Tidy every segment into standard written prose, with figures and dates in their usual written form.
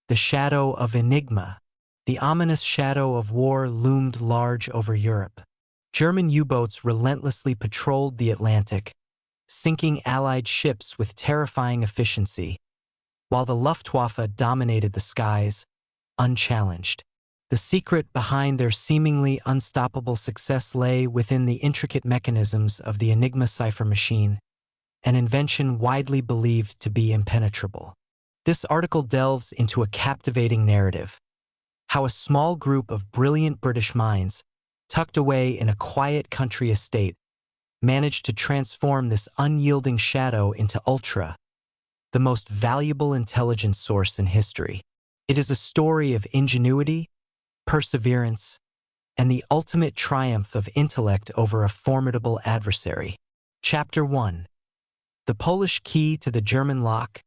The shadow of Enigma. The ominous shadow of war loomed large over Europe. German U-boats relentlessly patrolled the Atlantic, sinking Allied ships with terrifying efficiency, while the Luftwaffe dominated the skies, unchallenged. The secret behind their seemingly unstoppable success lay within the intricate mechanisms of the Enigma cipher machine, an invention widely believed to be impenetrable. This article delves into a captivating narrative: how a small group of brilliant British minds, tucked away in a quiet country estate, managed to transform this unyielding shadow into the most valuable intelligence source in history. It is a story of ingenuity, perseverance, and the ultimate triumph of intellect over a formidable adversary. Chapter 1. The Polish Key to the German Lock,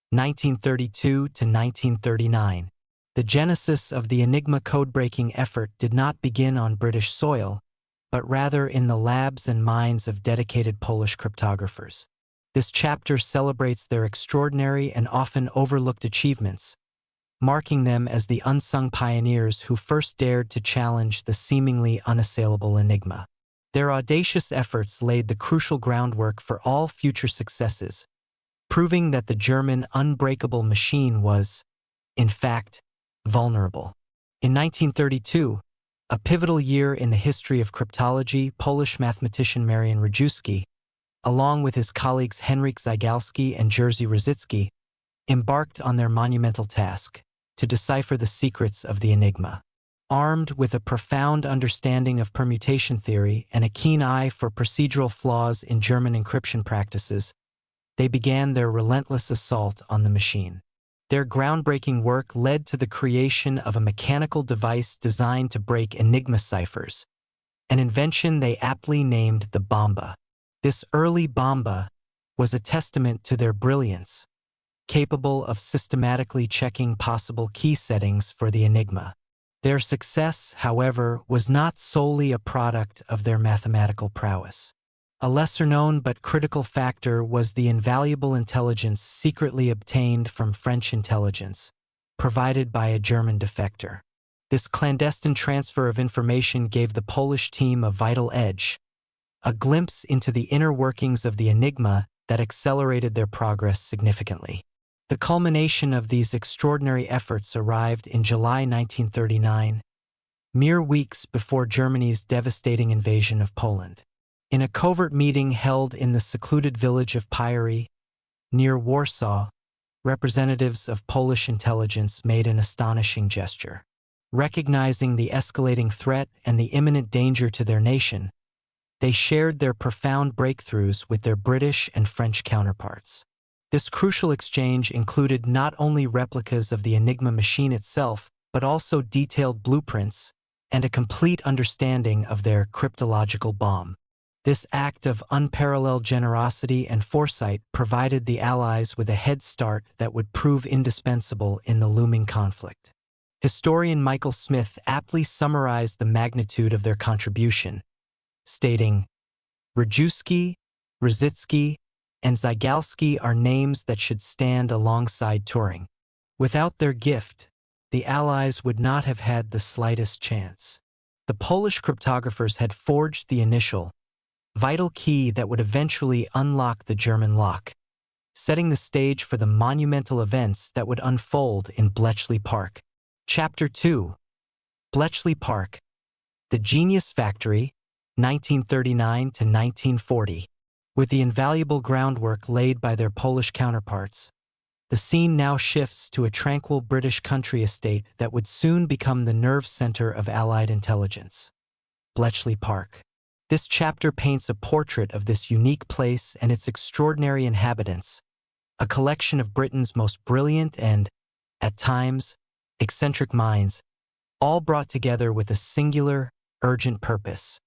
1932 to 1939. The genesis of the Enigma codebreaking effort did not begin on British soil, but rather in the labs and minds of dedicated Polish cryptographers. This chapter celebrates their extraordinary and often overlooked achievements, marking them as the unsung pioneers who first dared to challenge the seemingly unassailable Enigma. Their audacious efforts laid the crucial groundwork for all future successes, proving that the German unbreakable machine was, in fact, vulnerable. In 1932, a pivotal year in the history of cryptology, Polish mathematician Marian Rejewski, along with his colleagues Henryk Zygalski and Jerzy Rzycki, embarked on their monumental task to decipher the secrets of the Enigma. Armed with a profound understanding of permutation theory and a keen eye for procedural flaws in German encryption practices, they began their relentless assault on the machine. Their groundbreaking work led to the creation of a mechanical device designed to break Enigma ciphers, an invention they aptly named the Bombe. This early Bombe was a testament to their brilliance, capable of systematically checking possible key settings for the Enigma. Their success, however, was not solely a product of their mathematical prowess. A lesser-known but critical factor was the invaluable intelligence secretly obtained from French intelligence, provided by a German defector. This clandestine transfer of information gave the Polish team a vital edge, a glimpse into the inner workings of the Enigma that accelerated their progress significantly. The culmination of these extraordinary efforts arrived in July 1939, mere weeks before Germany's devastating invasion of Poland. In a covert meeting held in the secluded village of Pyry, near Warsaw, representatives of Polish intelligence made an astonishing gesture. Recognizing the escalating threat and the imminent danger to their nation, they shared their profound breakthroughs with their British and French counterparts. This crucial exchange included not only replicas of the Enigma machine itself, but also detailed blueprints and a complete understanding of their cryptological bomb. This act of unparalleled generosity and foresight provided the Allies with a head start that would prove indispensable in the looming conflict. Historian Michael Smith aptly summarized the magnitude of their contribution, stating, "Rejewski, Rzycki, and Zygalski are names that should stand alongside Turing. Without their gift, the Allies would not have had the slightest chance." The Polish cryptographers had forged the initial, vital key that would eventually unlock the German lock, setting the stage for the monumental events that would unfold in Bletchley Park. Chapter 2. Bletchley Park. The Genius Factory, 1939 to 1940. With the invaluable groundwork laid by their Polish counterparts, the scene now shifts to a tranquil British country estate that would soon become the nerve center of Allied intelligence. Bletchley Park. This chapter paints a portrait of this unique place and its extraordinary inhabitants, a collection of Britain's most brilliant and, at times, eccentric minds, all brought together with a singular, urgent purpose: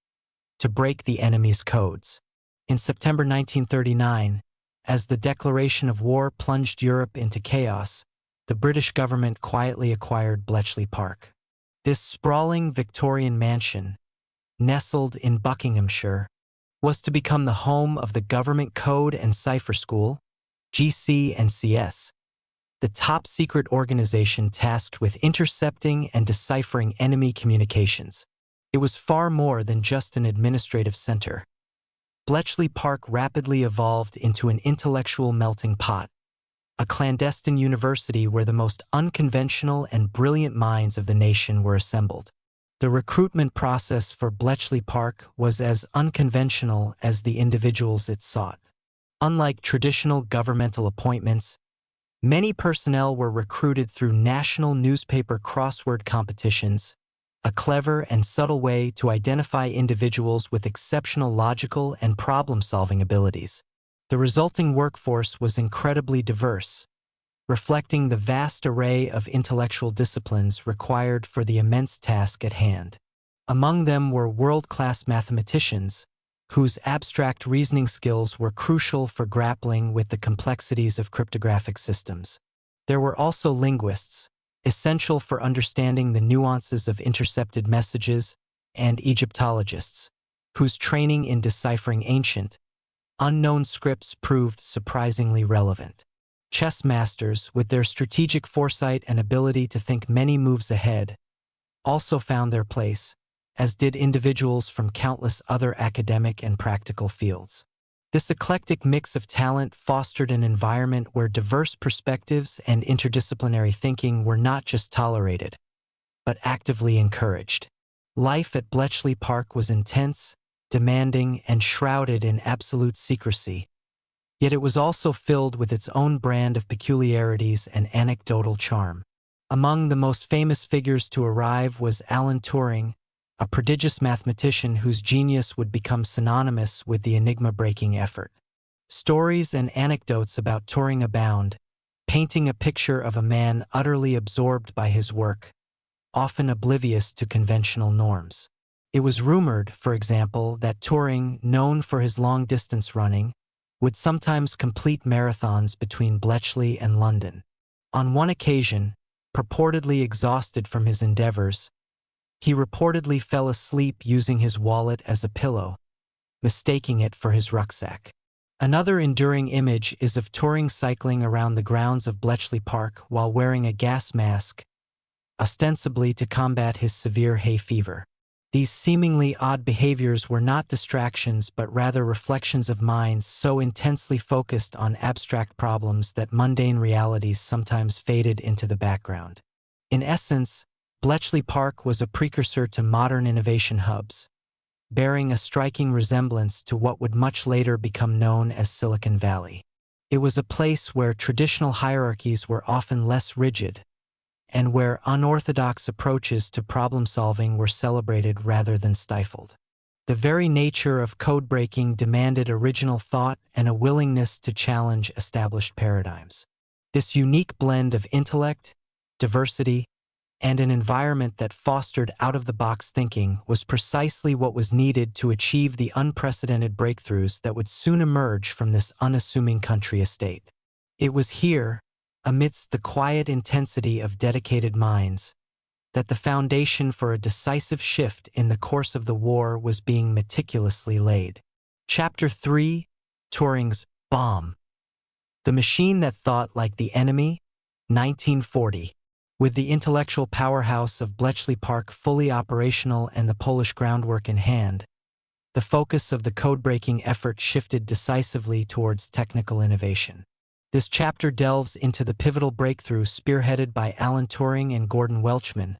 to break the enemy's codes. In September 1939, as the declaration of war plunged Europe into chaos, the British government quietly acquired Bletchley Park. This sprawling Victorian mansion, nestled in Buckinghamshire, was to become the home of the Government Code and Cipher School, GC&CS, the top-secret organization tasked with intercepting and deciphering enemy communications. It was far more than just an administrative center. Bletchley Park rapidly evolved into an intellectual melting pot, a clandestine university where the most unconventional and brilliant minds of the nation were assembled. The recruitment process for Bletchley Park was as unconventional as the individuals it sought. Unlike traditional governmental appointments, many personnel were recruited through national newspaper crossword competitions, a clever and subtle way to identify individuals with exceptional logical and problem-solving abilities. The resulting workforce was incredibly diverse, reflecting the vast array of intellectual disciplines required for the immense task at hand. Among them were world-class mathematicians, whose abstract reasoning skills were crucial for grappling with the complexities of cryptographic systems. There were also linguists, essential for understanding the nuances of intercepted messages, and Egyptologists, whose training in deciphering ancient, unknown scripts proved surprisingly relevant. Chess masters, with their strategic foresight and ability to think many moves ahead, also found their place, as did individuals from countless other academic and practical fields. This eclectic mix of talent fostered an environment where diverse perspectives and interdisciplinary thinking were not just tolerated, but actively encouraged. Life at Bletchley Park was intense, demanding, and shrouded in absolute secrecy, yet it was also filled with its own brand of peculiarities and anecdotal charm. Among the most famous figures to arrive was Alan Turing, a prodigious mathematician whose genius would become synonymous with the enigma-breaking effort. Stories and anecdotes about Turing abound, painting a picture of a man utterly absorbed by his work, often oblivious to conventional norms. It was rumored, for example, that Turing, known for his long-distance running, would sometimes complete marathons between Bletchley and London. On one occasion, purportedly exhausted from his endeavors, he reportedly fell asleep using his wallet as a pillow, mistaking it for his rucksack. Another enduring image is of Turing cycling around the grounds of Bletchley Park while wearing a gas mask, ostensibly to combat his severe hay fever. These seemingly odd behaviors were not distractions but rather reflections of minds so intensely focused on abstract problems that mundane realities sometimes faded into the background. In essence, Bletchley Park was a precursor to modern innovation hubs, bearing a striking resemblance to what would much later become known as Silicon Valley. It was a place where traditional hierarchies were often less rigid, and where unorthodox approaches to problem-solving were celebrated rather than stifled. The very nature of code-breaking demanded original thought and a willingness to challenge established paradigms. This unique blend of intellect, diversity, and an environment that fostered out-of-the-box thinking was precisely what was needed to achieve the unprecedented breakthroughs that would soon emerge from this unassuming country estate. It was here, amidst the quiet intensity of dedicated minds, that the foundation for a decisive shift in the course of the war was being meticulously laid. Chapter 3: Turing's Bombe. The Machine That Thought Like the Enemy, 1940. With the intellectual powerhouse of Bletchley Park fully operational and the Polish groundwork in hand, the focus of the code-breaking effort shifted decisively towards technical innovation. This chapter delves into the pivotal breakthrough spearheaded by Alan Turing and Gordon Welchman,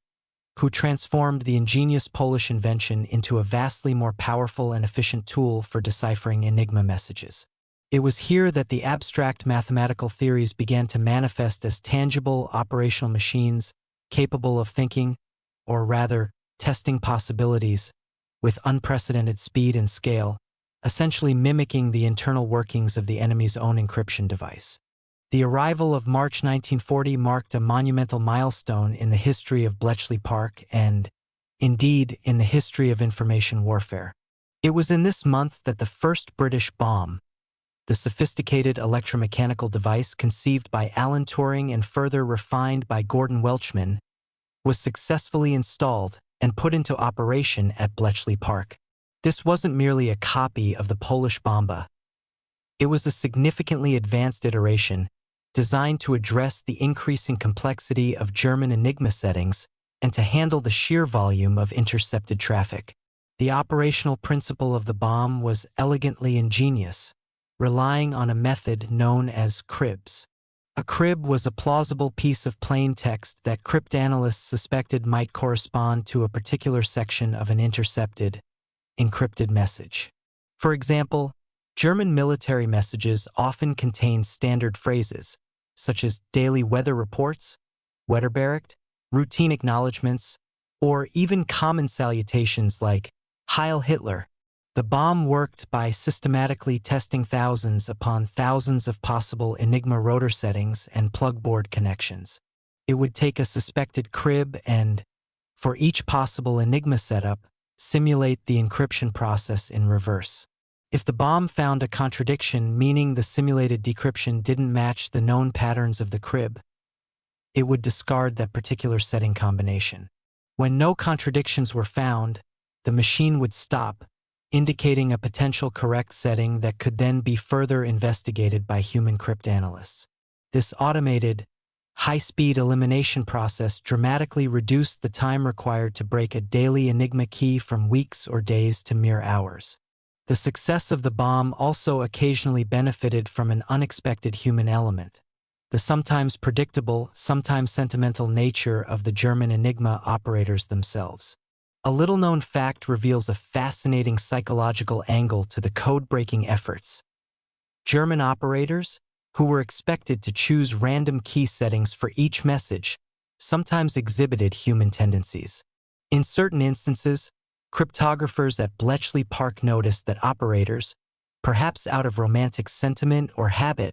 who transformed the ingenious Polish invention into a vastly more powerful and efficient tool for deciphering Enigma messages. It was here that the abstract mathematical theories began to manifest as tangible operational machines capable of thinking, or rather, testing possibilities, with unprecedented speed and scale, essentially mimicking the internal workings of the enemy's own encryption device. The arrival of March 1940 marked a monumental milestone in the history of Bletchley Park and, indeed, in the history of information warfare. It was in this month that the first British bombe, the sophisticated electromechanical device conceived by Alan Turing and further refined by Gordon Welchman, was successfully installed and put into operation at Bletchley Park. This wasn't merely a copy of the Polish Bombe. It was a significantly advanced iteration, designed to address the increasing complexity of German Enigma settings and to handle the sheer volume of intercepted traffic. The operational principle of the bomb was elegantly ingenious, relying on a method known as cribs. A crib was a plausible piece of plain text that cryptanalysts suspected might correspond to a particular section of an intercepted, encrypted message. For example, German military messages often contain standard phrases, such as daily weather reports, Wetterbericht, routine acknowledgments, or even common salutations like Heil Hitler. The bomb worked by systematically testing thousands upon thousands of possible Enigma rotor settings and plugboard connections. It would take a suspected crib and, for each possible Enigma setup, simulate the encryption process in reverse. If the bomb found a contradiction, meaning the simulated decryption didn't match the known patterns of the crib, it would discard that particular setting combination. When no contradictions were found, the machine would stop, indicating a potential correct setting that could then be further investigated by human cryptanalysts. This automated, high-speed elimination process dramatically reduced the time required to break a daily Enigma key from weeks or days to mere hours. The success of the bomb also occasionally benefited from an unexpected human element. The sometimes predictable, sometimes sentimental nature of the German Enigma operators themselves. A little-known fact reveals a fascinating psychological angle to the code-breaking efforts. German operators, who were expected to choose random key settings for each message, sometimes exhibited human tendencies. In certain instances, cryptographers at Bletchley Park noticed that operators, perhaps out of romantic sentiment or habit,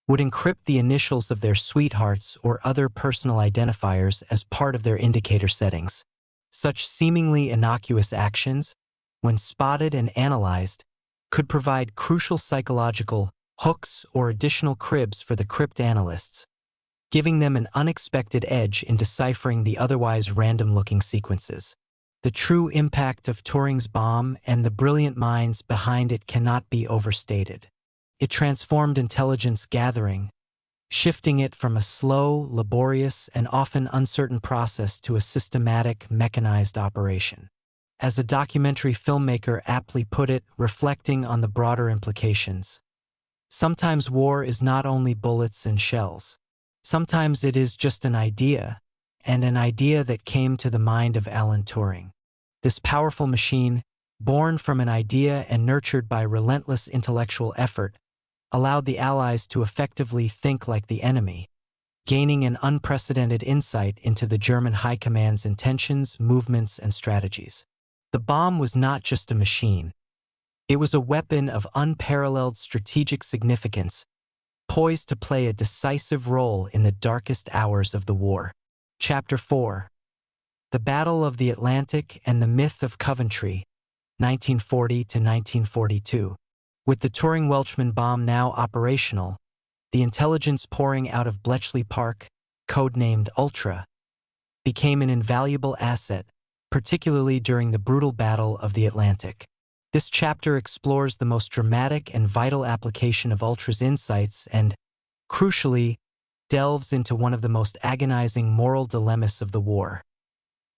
would encrypt the initials of their sweethearts or other personal identifiers as part of their indicator settings. Such seemingly innocuous actions, when spotted and analyzed, could provide crucial psychological hooks or additional cribs for the cryptanalysts, giving them an unexpected edge in deciphering the otherwise random-looking sequences. The true impact of Turing's bomb and the brilliant minds behind it cannot be overstated. It transformed intelligence gathering, shifting it from a slow, laborious, and often uncertain process to a systematic, mechanized operation. As a documentary filmmaker aptly put it, reflecting on the broader implications, sometimes war is not only bullets and shells. Sometimes it is just an idea, and an idea that came to the mind of Alan Turing. This powerful machine, born from an idea and nurtured by relentless intellectual effort, allowed the Allies to effectively think like the enemy, gaining an unprecedented insight into the German High Command's intentions, movements, and strategies. The bomb was not just a machine. It was a weapon of unparalleled strategic significance, poised to play a decisive role in the darkest hours of the war. Chapter 4. The Battle of the Atlantic and the Myth of Coventry, 1940 to 1942. With the Turing-Welchman bomb now operational, the intelligence pouring out of Bletchley Park, codenamed Ultra, became an invaluable asset, particularly during the brutal Battle of the Atlantic. This chapter explores the most dramatic and vital application of Ultra's insights and, crucially, delves into one of the most agonizing moral dilemmas of the war: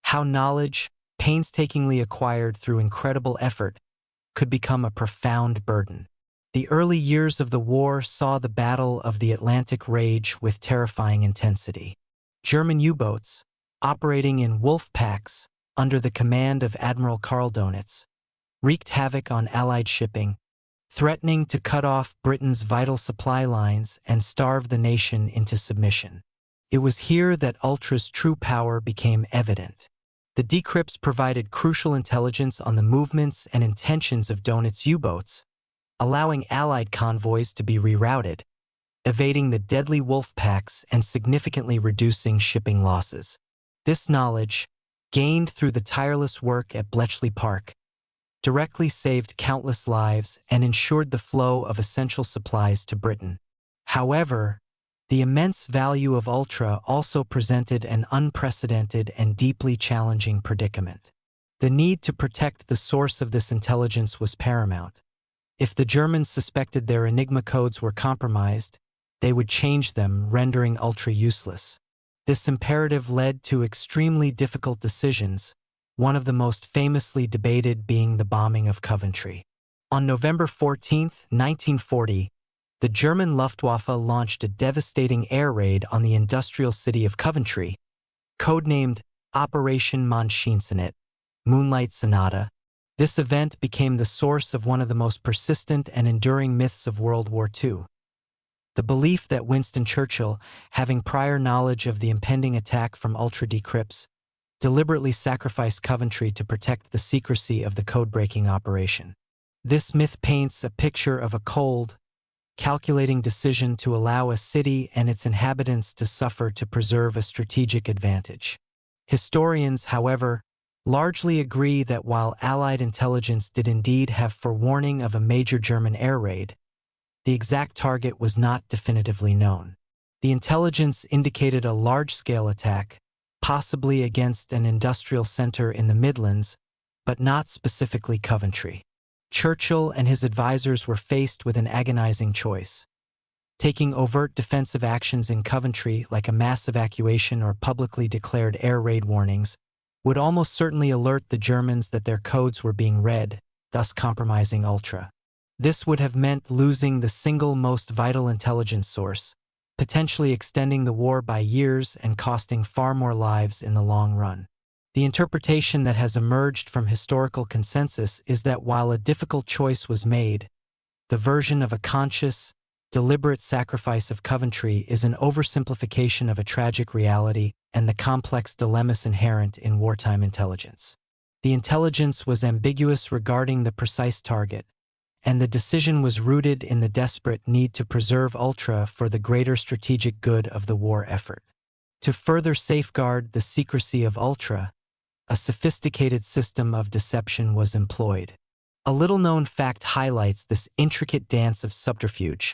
how knowledge, painstakingly acquired through incredible effort, could become a profound burden. The early years of the war saw the Battle of the Atlantic rage with terrifying intensity. German U-boats, operating in wolf packs under the command of Admiral Karl Donitz, wreaked havoc on Allied shipping, threatening to cut off Britain's vital supply lines and starve the nation into submission. It was here that Ultra's true power became evident. The decrypts provided crucial intelligence on the movements and intentions of Donitz U-boats, allowing Allied convoys to be rerouted, evading the deadly wolf packs and significantly reducing shipping losses. This knowledge, gained through the tireless work at Bletchley Park, directly saved countless lives and ensured the flow of essential supplies to Britain. However, the immense value of Ultra also presented an unprecedented and deeply challenging predicament. The need to protect the source of this intelligence was paramount. If the Germans suspected their Enigma codes were compromised, they would change them, rendering Ultra useless. This imperative led to extremely difficult decisions, one of the most famously debated being the bombing of Coventry. On November 14, 1940, the German Luftwaffe launched a devastating air raid on the industrial city of Coventry, codenamed Operation Mondscheinsucht, Moonlight Sonata. This event became the source of one of the most persistent and enduring myths of World War II. The belief that Winston Churchill, having prior knowledge of the impending attack from Ultra decrypts, deliberately sacrificed Coventry to protect the secrecy of the code-breaking operation. This myth paints a picture of a cold, calculating decision to allow a city and its inhabitants to suffer to preserve a strategic advantage. Historians, however, largely agree that while Allied intelligence did indeed have forewarning of a major German air raid, the exact target was not definitively known. The intelligence indicated a large-scale attack, possibly against an industrial center in the Midlands, but not specifically Coventry. Churchill and his advisors were faced with an agonizing choice. Taking overt defensive actions in Coventry, like a mass evacuation or publicly declared air raid warnings, would almost certainly alert the Germans that their codes were being read, thus compromising Ultra. This would have meant losing the single most vital intelligence source, potentially extending the war by years and costing far more lives in the long run. The interpretation that has emerged from historical consensus is that while a difficult choice was made, the version of a conscious, deliberate sacrifice of Coventry is an oversimplification of a tragic reality and the complex dilemmas inherent in wartime intelligence. The intelligence was ambiguous regarding the precise target, and the decision was rooted in the desperate need to preserve Ultra for the greater strategic good of the war effort. To further safeguard the secrecy of Ultra, a sophisticated system of deception was employed. A little-known fact highlights this intricate dance of subterfuge.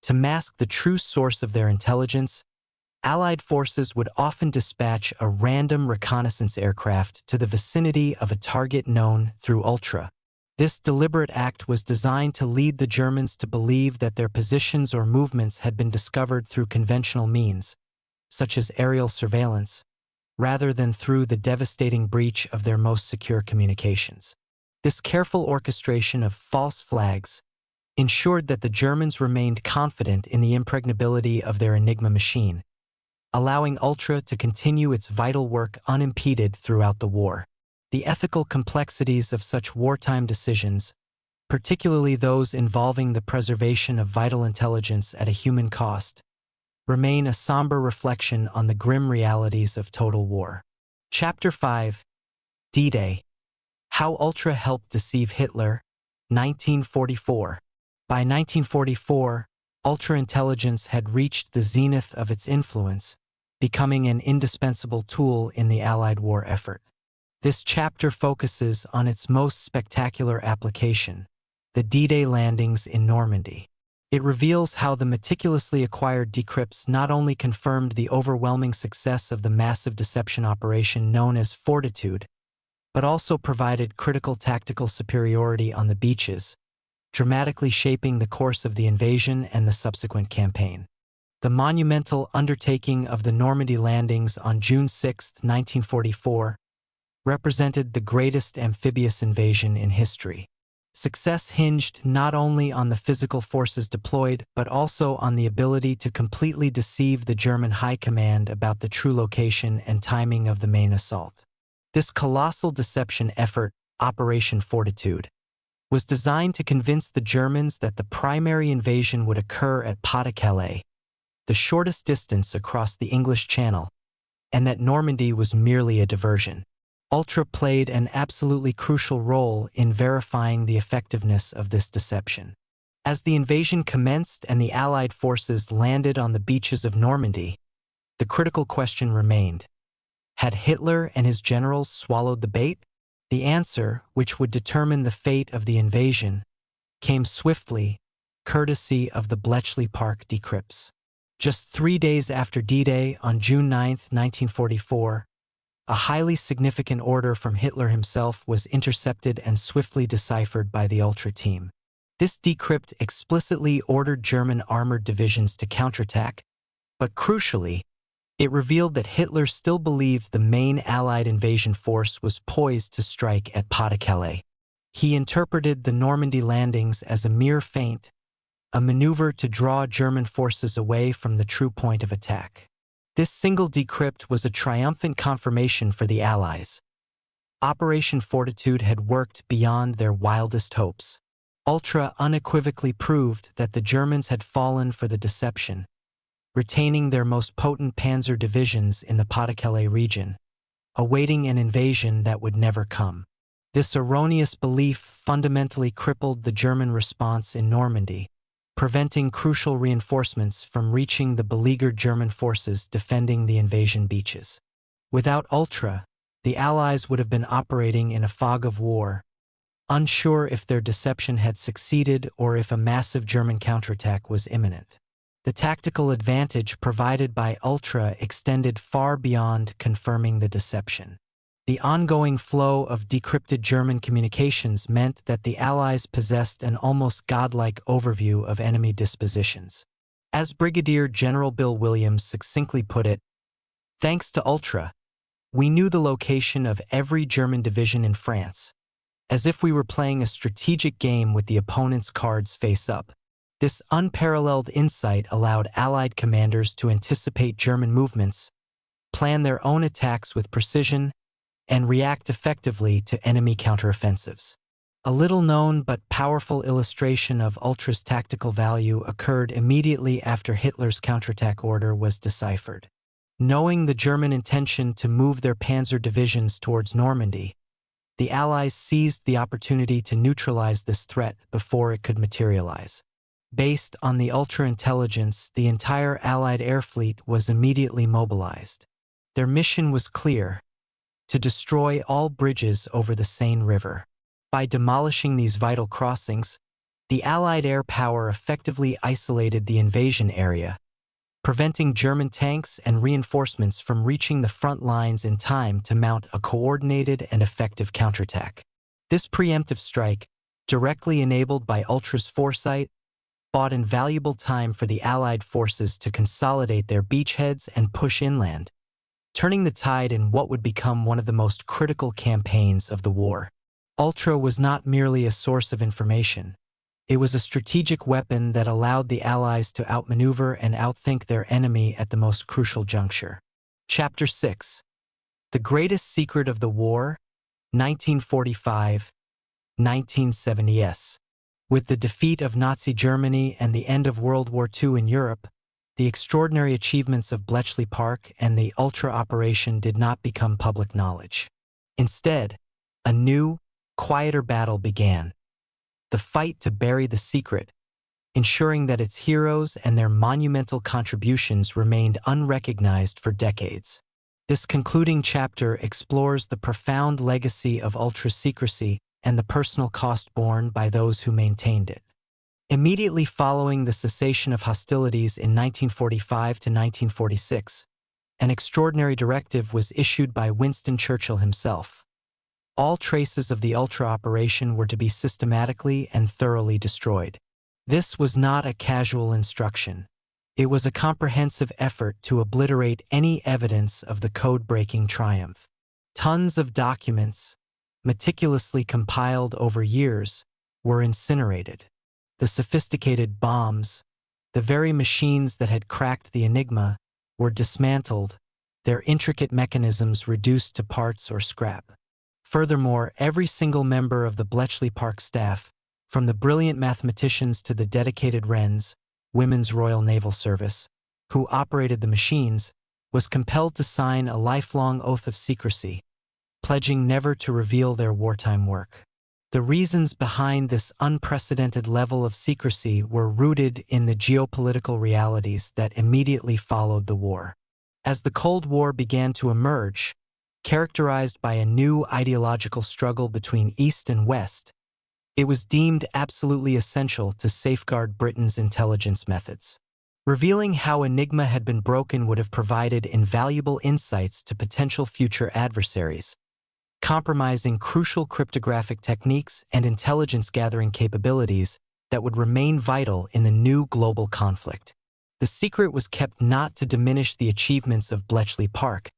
To mask the true source of their intelligence, Allied forces would often dispatch a random reconnaissance aircraft to the vicinity of a target known through Ultra. This deliberate act was designed to lead the Germans to believe that their positions or movements had been discovered through conventional means, such as aerial surveillance, rather than through the devastating breach of their most secure communications. This careful orchestration of false flags ensured that the Germans remained confident in the impregnability of their Enigma machine, allowing Ultra to continue its vital work unimpeded throughout the war. The ethical complexities of such wartime decisions, particularly those involving the preservation of vital intelligence at a human cost, remain a somber reflection on the grim realities of total war. Chapter 5: D-Day. How Ultra Helped Deceive Hitler, 1944. By 1944, Ultra intelligence had reached the zenith of its influence, becoming an indispensable tool in the Allied war effort. This chapter focuses on its most spectacular application, the D-Day landings in Normandy. It reveals how the meticulously acquired decrypts not only confirmed the overwhelming success of the massive deception operation known as Fortitude, but also provided critical tactical superiority on the beaches, dramatically shaping the course of the invasion and the subsequent campaign. The monumental undertaking of the Normandy landings on June 6, 1944, represented the greatest amphibious invasion in history. Success hinged not only on the physical forces deployed, but also on the ability to completely deceive the German high command about the true location and timing of the main assault. This colossal deception effort, Operation Fortitude, was designed to convince the Germans that the primary invasion would occur at Pas-de-Calais, the shortest distance across the English Channel, and that Normandy was merely a diversion. Ultra played an absolutely crucial role in verifying the effectiveness of this deception. As the invasion commenced and the Allied forces landed on the beaches of Normandy, the critical question remained: had Hitler and his generals swallowed the bait? The answer, which would determine the fate of the invasion, came swiftly, courtesy of the Bletchley Park decrypts. Just 3 days after D-Day, on June 9, 1944, a highly significant order from Hitler himself was intercepted and swiftly deciphered by the Ultra team. This decrypt explicitly ordered German armored divisions to counterattack, but crucially, it revealed that Hitler still believed the main Allied invasion force was poised to strike at Pas-de-Calais. He interpreted the Normandy landings as a mere feint, a maneuver to draw German forces away from the true point of attack. This single decrypt was a triumphant confirmation for the Allies. Operation Fortitude had worked beyond their wildest hopes. Ultra unequivocally proved that the Germans had fallen for the deception, retaining their most potent panzer divisions in the Pas-de-Calais region, awaiting an invasion that would never come. This erroneous belief fundamentally crippled the German response in Normandy, preventing crucial reinforcements from reaching the beleaguered German forces defending the invasion beaches. Without Ultra, the Allies would have been operating in a fog of war, unsure if their deception had succeeded or if a massive German counterattack was imminent. The tactical advantage provided by Ultra extended far beyond confirming the deception. The ongoing flow of decrypted German communications meant that the Allies possessed an almost godlike overview of enemy dispositions. As Brigadier General Bill Williams succinctly put it, "Thanks to Ultra, we knew the location of every German division in France, as if we were playing a strategic game with the opponent's cards face up." This unparalleled insight allowed Allied commanders to anticipate German movements, plan their own attacks with precision, and react effectively to enemy counteroffensives. A little-known but powerful illustration of Ultra's tactical value occurred immediately after Hitler's counterattack order was deciphered. Knowing the German intention to move their panzer divisions towards Normandy, the Allies seized the opportunity to neutralize this threat before it could materialize. Based on the Ultra intelligence, the entire Allied air fleet was immediately mobilized. Their mission was clear: to destroy all bridges over the Seine River. By demolishing these vital crossings, the Allied air power effectively isolated the invasion area, preventing German tanks and reinforcements from reaching the front lines in time to mount a coordinated and effective counterattack. This preemptive strike, directly enabled by Ultra's foresight, bought invaluable time for the Allied forces to consolidate their beachheads and push inland, turning the tide in what would become one of the most critical campaigns of the war. Ultra was not merely a source of information. It was a strategic weapon that allowed the Allies to outmaneuver and outthink their enemy at the most crucial juncture. Chapter 6. The Greatest Secret of the War, 1945-1970s. With the defeat of Nazi Germany and the end of World War II in Europe, the extraordinary achievements of Bletchley Park and the Ultra operation did not become public knowledge. Instead, a new, quieter battle began. The fight to bury the secret, ensuring that its heroes and their monumental contributions remained unrecognized for decades. This concluding chapter explores the profound legacy of Ultra secrecy and the personal cost borne by those who maintained it. Immediately following the cessation of hostilities in 1945 to 1946, an extraordinary directive was issued by Winston Churchill himself. All traces of the Ultra operation were to be systematically and thoroughly destroyed. This was not a casual instruction. It was a comprehensive effort to obliterate any evidence of the code-breaking triumph. Tons of documents, meticulously compiled over years, were incinerated. The sophisticated bombs, the very machines that had cracked the Enigma, were dismantled, their intricate mechanisms reduced to parts or scrap. Furthermore, every single member of the Bletchley Park staff, from the brilliant mathematicians to the dedicated Wrens, Women's Royal Naval Service, who operated the machines, was compelled to sign a lifelong oath of secrecy, pledging never to reveal their wartime work. The reasons behind this unprecedented level of secrecy were rooted in the geopolitical realities that immediately followed the war. As the Cold War began to emerge, characterized by a new ideological struggle between East and West, it was deemed absolutely essential to safeguard Britain's intelligence methods. Revealing how Enigma had been broken would have provided invaluable insights to potential future adversaries, compromising crucial cryptographic techniques and intelligence-gathering capabilities that would remain vital in the new global conflict. The secret was kept not to diminish the achievements of Bletchley Park,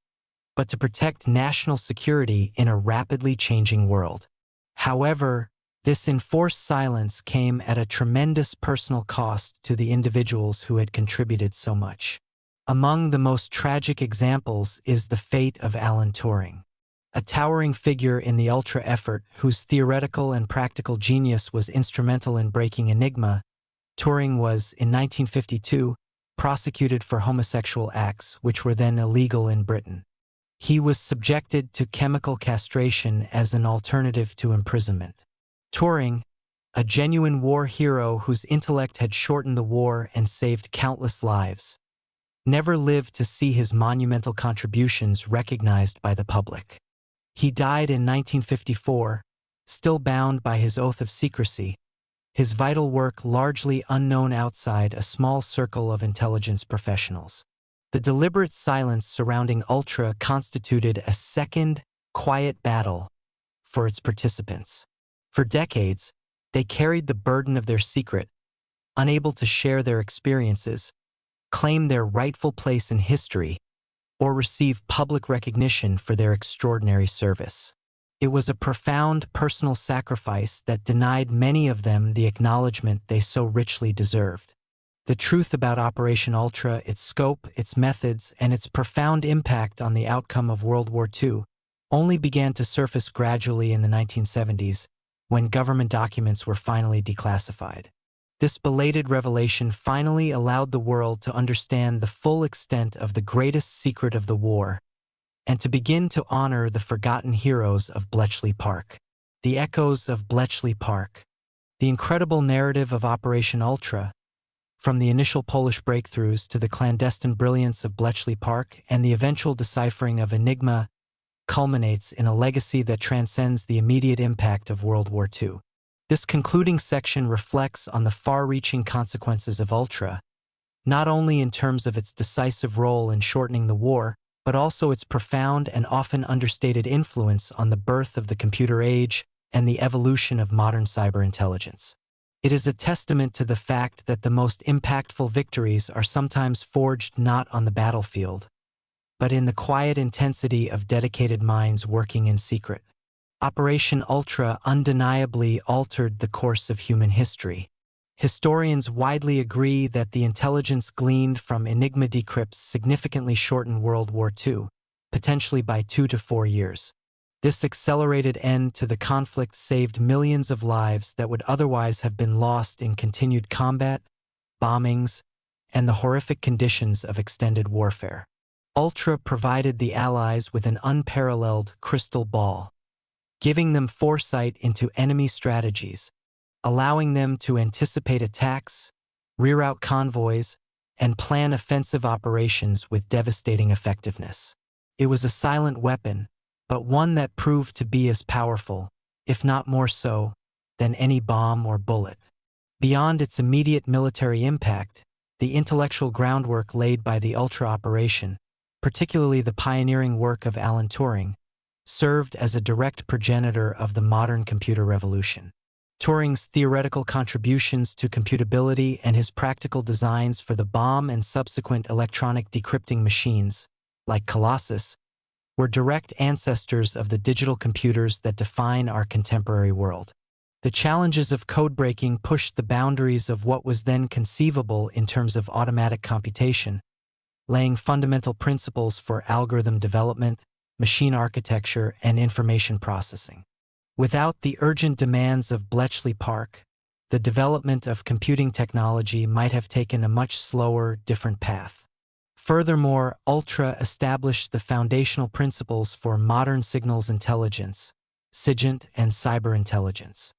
but to protect national security in a rapidly changing world. However, this enforced silence came at a tremendous personal cost to the individuals who had contributed so much. Among the most tragic examples is the fate of Alan Turing. A towering figure in the ultra effort whose theoretical and practical genius was instrumental in breaking Enigma, Turing was, in 1952, prosecuted for homosexual acts which were then illegal in Britain. He was subjected to chemical castration as an alternative to imprisonment. Turing, a genuine war hero whose intellect had shortened the war and saved countless lives, never lived to see his monumental contributions recognized by the public. He died in 1954, still bound by his oath of secrecy, his vital work largely unknown outside a small circle of intelligence professionals. The deliberate silence surrounding Ultra constituted a second, quiet battle for its participants. For decades, they carried the burden of their secret, unable to share their experiences, claim their rightful place in history, or receive public recognition for their extraordinary service. It was a profound personal sacrifice that denied many of them the acknowledgement they so richly deserved. The truth about Operation Ultra, its scope, its methods, and its profound impact on the outcome of World War II only began to surface gradually in the 1970s, when government documents were finally declassified. This belated revelation finally allowed the world to understand the full extent of the greatest secret of the war, and to begin to honor the forgotten heroes of Bletchley Park. The echoes of Bletchley Park. The incredible narrative of Operation Ultra, from the initial Polish breakthroughs to the clandestine brilliance of Bletchley Park and the eventual deciphering of Enigma, culminates in a legacy that transcends the immediate impact of World War II. This concluding section reflects on the far-reaching consequences of Ultra, not only in terms of its decisive role in shortening the war, but also its profound and often understated influence on the birth of the computer age and the evolution of modern cyber intelligence. It is a testament to the fact that the most impactful victories are sometimes forged not on the battlefield, but in the quiet intensity of dedicated minds working in secret. Operation Ultra undeniably altered the course of human history. Historians widely agree that the intelligence gleaned from Enigma decrypts significantly shortened World War II, potentially by 2 to 4 years. This accelerated end to the conflict saved millions of lives that would otherwise have been lost in continued combat, bombings, and the horrific conditions of extended warfare. Ultra provided the Allies with an unparalleled crystal ball, giving them foresight into enemy strategies, allowing them to anticipate attacks, reroute convoys, and plan offensive operations with devastating effectiveness. It was a silent weapon, but one that proved to be as powerful, if not more so, than any bomb or bullet. Beyond its immediate military impact, the intellectual groundwork laid by the Ultra operation, particularly the pioneering work of Alan Turing, served as a direct progenitor of the modern computer revolution. Turing's theoretical contributions to computability and his practical designs for the bombe and subsequent electronic decrypting machines, like Colossus, were direct ancestors of the digital computers that define our contemporary world. The challenges of codebreaking pushed the boundaries of what was then conceivable in terms of automatic computation, laying fundamental principles for algorithm development, machine architecture, and information processing. Without the urgent demands of Bletchley Park, the development of computing technology might have taken a much slower, different path. Furthermore, Ultra established the foundational principles for modern signals intelligence, SIGINT, and cyber intelligence.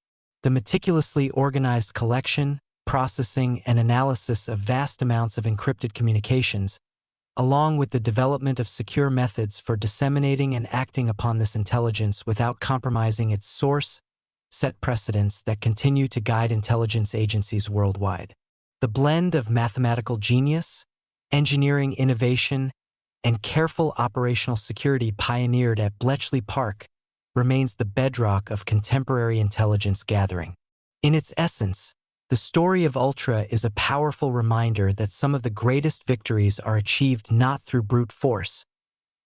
The meticulously organized collection, processing, and analysis of vast amounts of encrypted communications, along with the development of secure methods for disseminating and acting upon this intelligence without compromising its source, set precedents that continue to guide intelligence agencies worldwide. The blend of mathematical genius, engineering innovation, and careful operational security pioneered at Bletchley Park remains the bedrock of contemporary intelligence gathering. In its essence, The story of Ultra is a powerful reminder that some of the greatest victories are achieved not through brute force,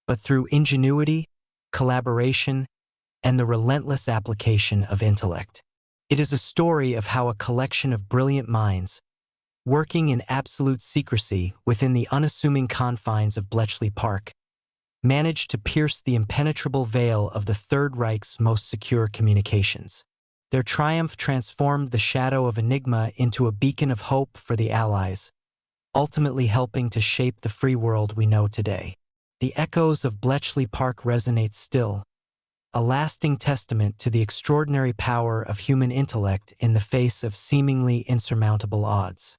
but through ingenuity, collaboration, and the relentless application of intellect. It is a story of how a collection of brilliant minds, working in absolute secrecy within the unassuming confines of Bletchley Park, managed to pierce the impenetrable veil of the Third Reich's most secure communications. Their triumph transformed the shadow of Enigma into a beacon of hope for the Allies, ultimately helping to shape the free world we know today. The echoes of Bletchley Park resonate still, a lasting testament to the extraordinary power of human intellect in the face of seemingly insurmountable odds.